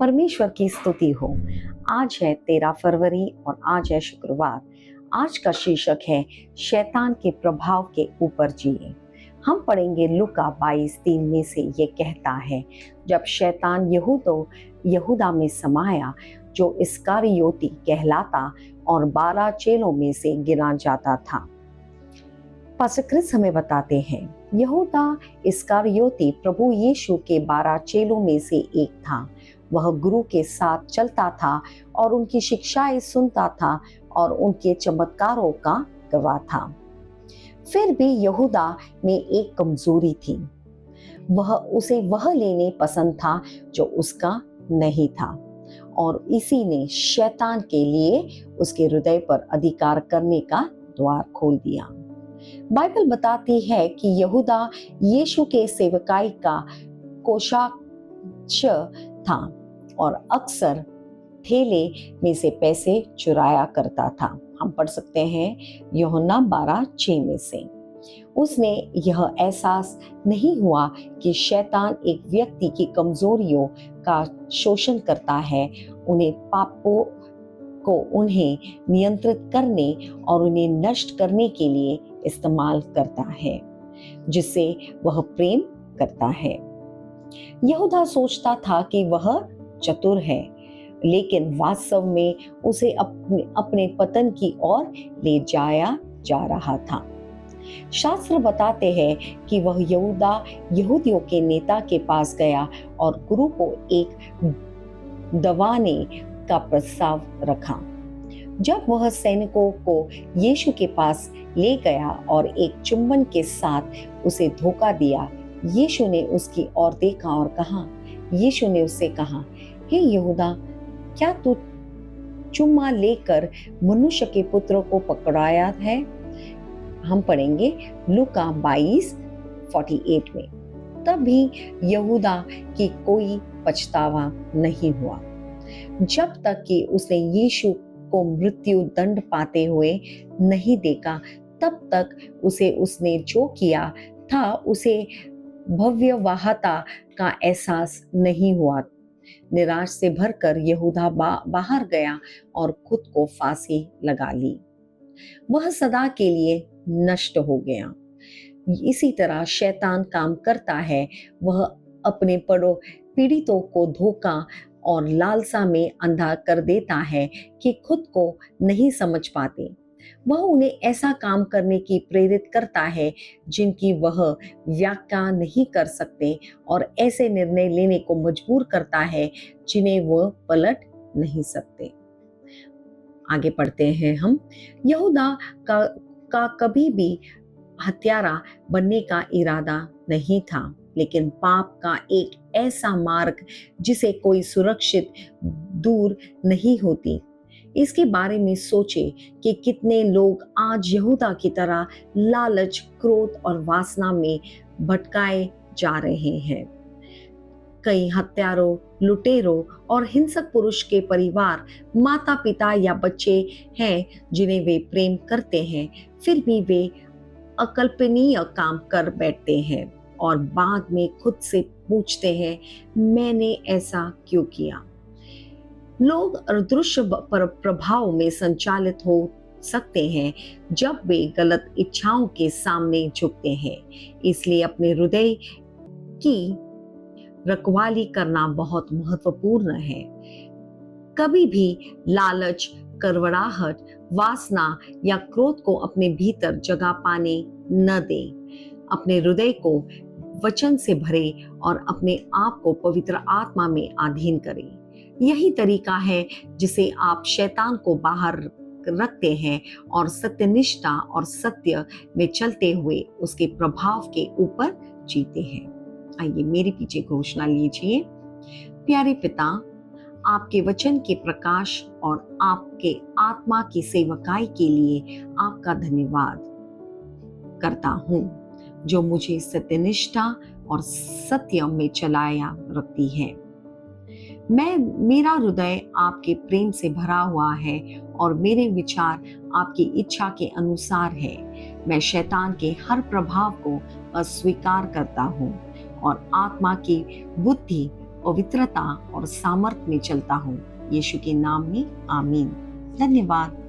परमेश्वर की स्तुति हो। आज है 13 फरवरी और आज है शुक्रवार। आज का शीर्षक है शैतान के प्रभाव के ऊपर जिए। हम पढ़ेंगे लूका 22:3 में से ये कहता है, जब शैतान यहूदा में समाया जो इस्करियोती कहलाता और 12 चेलों में से गिना जाता था। पास्टर क्रिस हमें बताते हैं, यहूदा इस्करियोती प्रभु यीशु के 12 चेलों में से एक था। वह गुरु के साथ चलता था और उनकी शिक्षाएं सुनता था और उनके चमत्कारों का गवाह था। फिर भी यहूदा में एक कमजोरी थी। उसे वह लेने पसंद था जो उसका नहीं था, और इसी ने शैतान के लिए उसके हृदय पर अधिकार करने का द्वार खोल दिया। बाइबल बताती है कि यहूदा यीशु के सेवकाई का कोषाध्यक्ष था और अक्सर थैले में से पैसे चुराया करता था। हम पढ़ सकते हैं यूहन्ना 12:6 में से। उसने यह एहसास नहीं हुआ कि शैतान एक व्यक्ति की कमजोरियों का शोषण करता है, उन्हें पापों को उन्हें नियंत्रित करने और उन्हें नष्ट करने के लिए इस्तेमाल करता है, जिसे वह प्रेम करता है। यहूदा सोचता था कि वह चतुर है, लेकिन वास्तव में उसे अपने पतन की ओर ले जाया जा रहा था। शास्त्र बताते हैं कि वह यहूदियों के नेता के पास गया और गुरु को एक दवाने का प्रस्ताव रखा। जब वह सैनिकों को यीशु के पास ले गया और एक चुंबन के साथ उसे धोखा दिया, यीशु ने उसकी ओर देखा और कहा, यीशु ने उससे कहा, हे यहूदा, क्या तू चुम्मा लेकर मनुष्य के पुत्र को पकड़ाया है? हम पढ़ेंगे लूका 22:48 में। तब भी यहूदा की कोई पछतावा नहीं हुआ, जब तक कि उसने यीशु को मृत्यु दंड पाते हुए नहीं देखा। तब तक उसने जो किया था उसे भयावहता का एहसास नहीं हुआ। निराश से भरकर यहूदा बाहर गया और खुद को फांसी लगा ली। वह सदा के लिए नष्ट हो गया। इसी तरह शैतान काम करता है। वह अपने पीड़ितों को धोखा और लालसा में अंधा कर देता है कि खुद को नहीं समझ पाते। वह उन्हें ऐसा काम करने की प्रेरित करता है जिनकी वह व्याख्या नहीं कर सकते, और ऐसे निर्णय लेने को मजबूर करता है जिन्हें वह पलट नहीं सकते। आगे पढ़ते हैं हम। यहूदा का कभी भी हत्यारा बनने का इरादा नहीं था, लेकिन पाप का एक ऐसा मार्ग जिसे कोई सुरक्षित दूर नहीं होती। इसके बारे में सोचे कि कितने लोग आज यहूदा की तरह लालच, क्रोध और वासना में भटकाए जा रहे हैं। कई हत्यारों, लुटेरों और हिंसक पुरुष के परिवार, माता पिता या बच्चे हैं जिन्हें वे प्रेम करते हैं, फिर भी वे अकल्पनीय काम कर बैठते हैं और बाद में खुद से पूछते हैं, मैंने ऐसा क्यों किया? लोग अदृश्य प्रभाव में संचालित हो सकते हैं जब वे गलत इच्छाओं के सामने झुकते हैं। इसलिए अपने हृदय की रखवाली करना बहुत महत्वपूर्ण है। कभी भी लालच, कड़वाहट, वासना या क्रोध को अपने भीतर जगह पाने न दें। अपने हृदय को वचन से भरे और अपने आप को पवित्र आत्मा में अधीन करें। यही तरीका है जिसे आप शैतान को बाहर रखते हैं और सत्यनिष्ठा और सत्य में चलते हुए उसके प्रभाव के ऊपर जीते हैं। आइए मेरे पीछे घोषणा लीजिए। प्यारे पिता, आपके वचन के प्रकाश और आपके आत्मा की सेवकाई के लिए आपका धन्यवाद करता हूँ, जो मुझे सत्यनिष्ठा और सत्य में चलाया रखती है। मेरा हृदय आपके प्रेम से भरा हुआ है और मेरे विचार आपकी इच्छा के अनुसार है। मैं शैतान के हर प्रभाव को अस्वीकार करता हूँ और आत्मा की बुद्धि पवित्रता और सामर्थ में चलता हूँ। यीशु के नाम में आमीन। धन्यवाद।